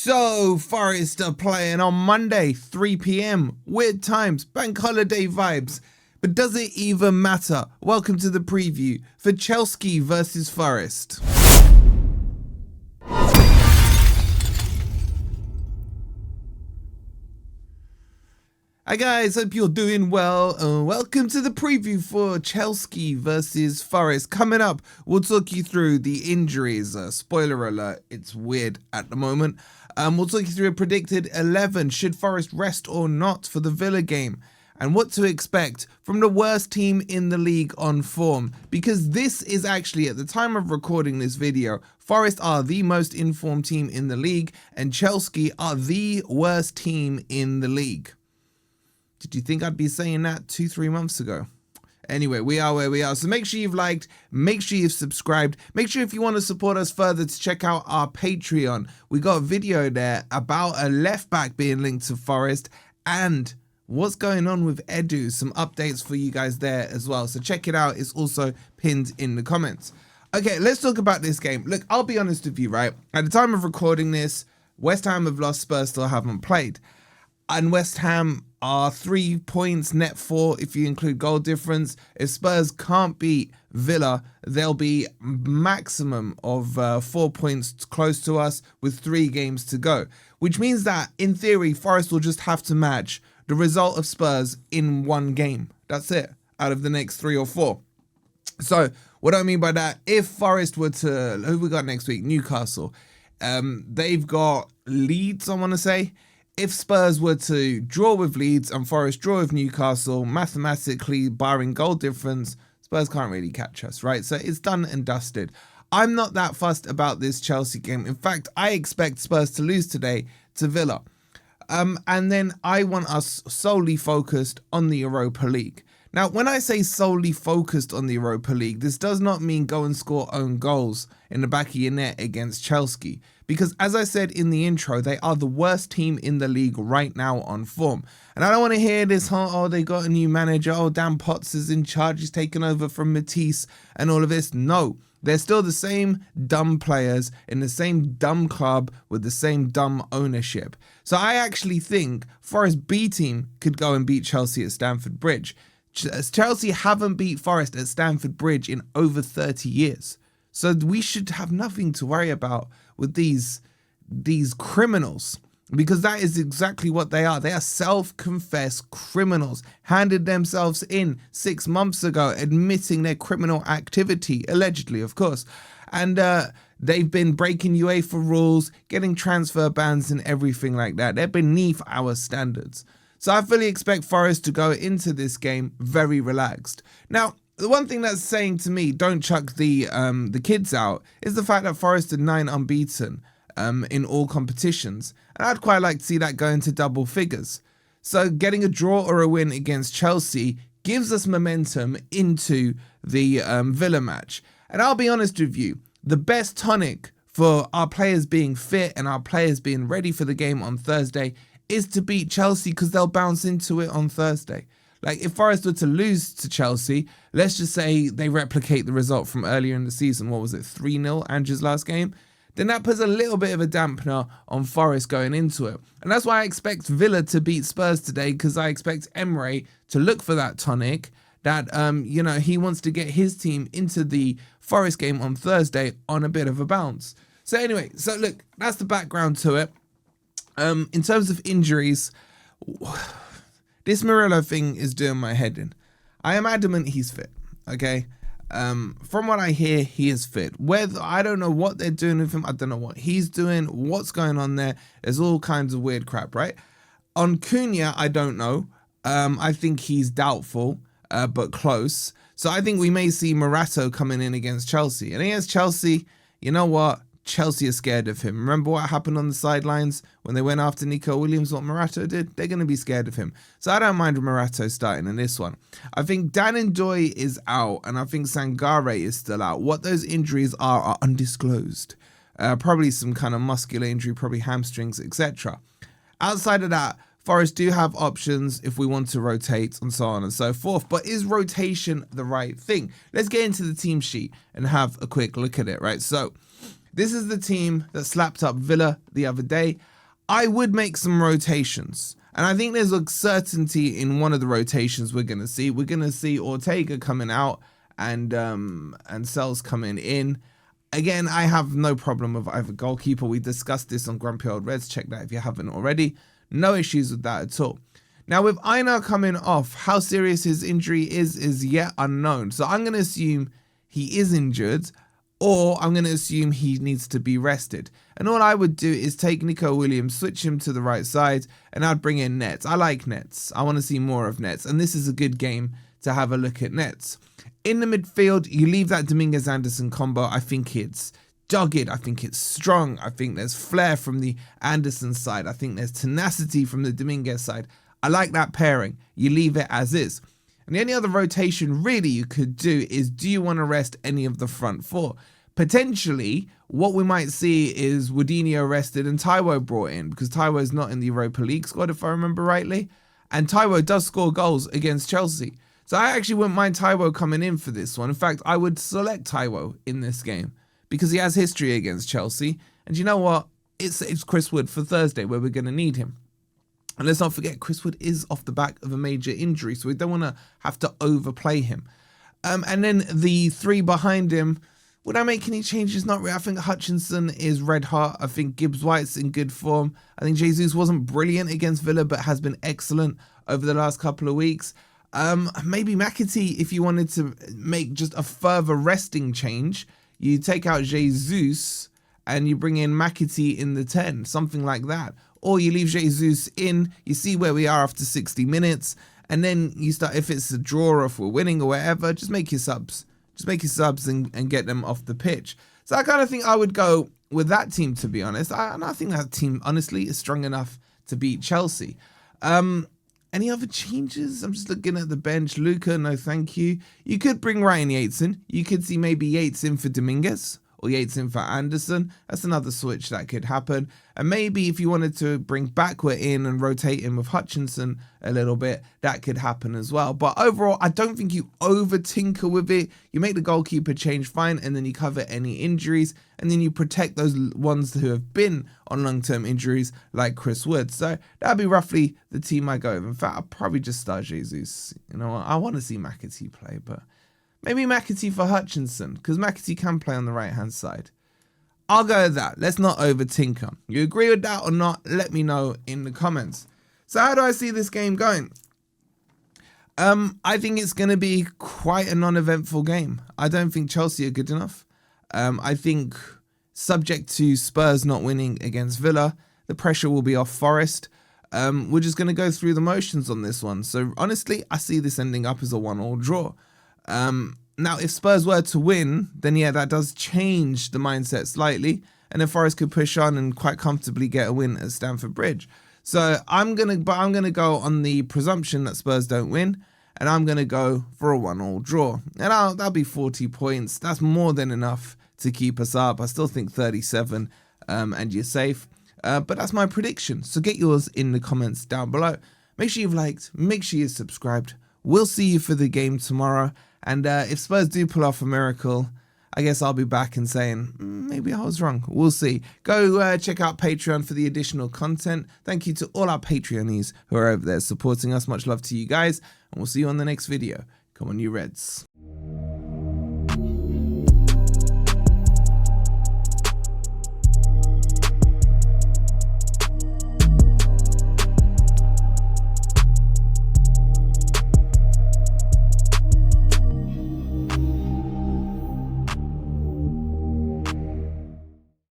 So, Forest are playing on Monday, 3 p.m. Weird times, bank holiday vibes. But does it even matter? Welcome to the preview for Chelsea versus Forest. Hi guys, hope you're doing well. Welcome to the preview for Chelsea versus Forest. Coming up, we'll talk you through the injuries. Spoiler alert, it's weird at the moment. We'll talk you through a predicted 11. Should Forest rest or not for the Villa game? And what to expect from the worst team in the league on form. Because this is actually, at the time of recording this video, Forest are the most informed team in the league and Chelsea are the worst team in the league. Did you think I'd be saying that 2-3 months ago? Anyway, we are where we are. So make sure you've liked, make sure you've subscribed. Make sure if you want to support us further to check out our Patreon. We got a video there about a left back being linked to Forest and what's going on with Edu. Some updates for you guys there as well. So check it out. It's also pinned in the comments. Okay, let's talk about this game. Look, I'll be honest with you, right? At the time of recording this, West Ham have lost, Spurs still haven't played. And West Ham are 3 points, net 4 if you include goal difference. If Spurs can't beat Villa, they'll be maximum of 4 points close to us with 3 games to go. Which means that, in theory, Forest will just have to match the result of Spurs in 1 game. That's it, out of the next 3 or 4. So, what do I mean by that? If Forest were to, who we got next week? Newcastle. They've got Leeds, I want to say. If Spurs were to draw with Leeds and Forest draw with Newcastle, mathematically, barring goal difference, Spurs can't really catch us, right? So it's done and dusted. I'm not that fussed about this Chelsea game. In fact, I expect Spurs to lose today to Villa. And then I want us solely focused on the Europa League. Now, when I say solely focused on the Europa League, this does not mean go and score own goals in the back of your net against Chelsea. Because as I said in the intro, they are the worst team in the league right now on form. And I don't want to hear this, oh, they got a new manager, oh, Dan Potts is in charge, he's taken over from Matisse and all of this. No, they're still the same dumb players in the same dumb club with the same dumb ownership. So I actually think Forest B team could go and beat Chelsea at Stamford Bridge. Chelsea haven't beat Forest at Stamford Bridge in over 30 years. So we should have nothing to worry about with these criminals, because that is exactly what they are. They are self-confessed criminals, handed themselves in 6 months ago, admitting their criminal activity, allegedly, of course. And they've been breaking UEFA rules, getting transfer bans and everything like that. They're beneath our standards. So I fully expect Forest to go into this game very relaxed. Now, the one thing that's saying to me, don't chuck the kids out, is the fact that Forest are 9 unbeaten in all competitions. And I'd quite like to see that go into double figures. So getting a draw or a win against Chelsea gives us momentum into the Villa match. And I'll be honest with you, the best tonic for our players being fit and our players being ready for the game on Thursday is to beat Chelsea, because they'll bounce into it on Thursday. Like, if Forest were to lose to Chelsea, let's just say they replicate the result from earlier in the season. What was it, 3-0, Andrew's last game? Then that puts a little bit of a dampener on Forest going into it. And that's why I expect Villa to beat Spurs today, because I expect Emre to look for that tonic that, he wants to get his team into the Forest game on Thursday on a bit of a bounce. So anyway, so look, that's the background to it. In terms of injuries, this Murillo thing is doing my head in. I am adamant he's fit, okay? From what I hear, he is fit. Whether I don't know what they're doing with him, I don't know what he's doing, what's going on there. There's all kinds of weird crap, right? On Cunha, I don't know. I think he's doubtful, but close. So I think we may see Morato coming in against Chelsea. And against Chelsea, you know what? Chelsea are scared of him. Remember what happened on the sidelines when they went after Nico Williams, what Morato did? They're going to be scared of him. So I don't mind Morato starting in this one. I think Ndoye is out, and I think Sangaré is still out. What those injuries are undisclosed. Probably some kind of muscular injury, probably hamstrings, etc. Outside of that, Forest do have options if we want to rotate and so on and so forth. But is rotation the right thing? Let's get into the team sheet and have a quick look at it, right? So this is the team that slapped up Villa the other day. I would make some rotations. And I think there's a certainty in one of the rotations we're going to see. We're going to see Ortega coming out and Sells coming in. Again, I have no problem with either goalkeeper. We discussed this on Grumpy Old Reds. Check that if you haven't already. No issues with that at all. Now, with Einar coming off, how serious his injury is yet unknown. So I'm going to assume he is injured, or I'm going to assume he needs to be rested. And all I would do is take Nico Williams, switch him to the right side, and I'd bring in Nets. I like Nets. I want to see more of Nets. And this is a good game to have a look at Nets. In the midfield, you leave that Dominguez-Anderson combo. I think it's dogged. I think it's strong. I think there's flair from the Anderson side. I think there's tenacity from the Dominguez side. I like that pairing. You leave it as is. And the only other rotation really you could do is, do you want to rest any of the front four? Potentially, what we might see is Woodinho rested and Taiwo brought in, because Taiwo's not in the Europa League squad, if I remember rightly. And Taiwo does score goals against Chelsea. So I actually wouldn't mind Taiwo coming in for this one. In fact, I would select Taiwo in this game because he has history against Chelsea. And you know what? It's Chris Wood for Thursday where we're going to need him. And let's not forget, Chris Wood is off the back of a major injury, so we don't want to have to overplay him. And then the three behind him, would I make any changes? Not really. I think Hutchinson is red hot. I think Gibbs-White's in good form. I think Jesus wasn't brilliant against Villa, but has been excellent over the last couple of weeks. Maybe McAtee, if you wanted to make just a further resting change, you take out Jesus and you bring in McAtee in the 10, something like that. Or you leave Jesus in, you see where we are after 60 minutes, and then you start, if it's a draw or if we're winning or whatever, just make your subs. Just make your subs and get them off the pitch. So I kind of think I would go with that team, to be honest. And I think that team, honestly, is strong enough to beat Chelsea. Any other changes? I'm just looking at the bench. Luca, no thank you. You could bring Ryan Yates in. You could see maybe Yates in for Dominguez or Yates in for Anderson. That's another switch that could happen. And maybe if you wanted to bring Backward in and rotate in with Hutchinson a little bit, that could happen as well. But overall, I don't think you over tinker with it. You make the goalkeeper change fine, and then you cover any injuries, and then you protect those ones who have been on long-term injuries like Chris Wood. So that'd be roughly the team I go with. In fact, I'll probably just start Jesus. You know, I want to see McAtee play, but maybe McAtee for Hutchinson, because McAtee can play on the right-hand side. I'll go with that. Let's not over tinker. You agree with that or not? Let me know in the comments. So how do I see this game going? I think it's going to be quite a non-eventful game. I don't think Chelsea are good enough. I think subject to Spurs not winning against Villa, the pressure will be off Forest. We're just going to go through the motions on this one. So honestly, I see this ending up as a 1-1 draw. Now, if Spurs were to win, then yeah, that does change the mindset slightly. And then Forest could push on and quite comfortably get a win at Stamford Bridge. So I'm gonna go on the presumption that Spurs don't win, and I'm gonna go for a 1-1 draw. And that'll be 40 points. That's more than enough to keep us up. I still think 37, and you're safe. But that's my prediction. So get yours in the comments down below. Make sure you've liked. Make sure you're subscribed. We'll see you for the game tomorrow. And if Spurs do pull off a miracle, I guess I'll be back and saying, maybe I was wrong. We'll see. Go check out Patreon for the additional content. Thank you to all our Patreonies who are over there supporting us. Much love to you guys. And we'll see you on the next video. Come on, you Reds.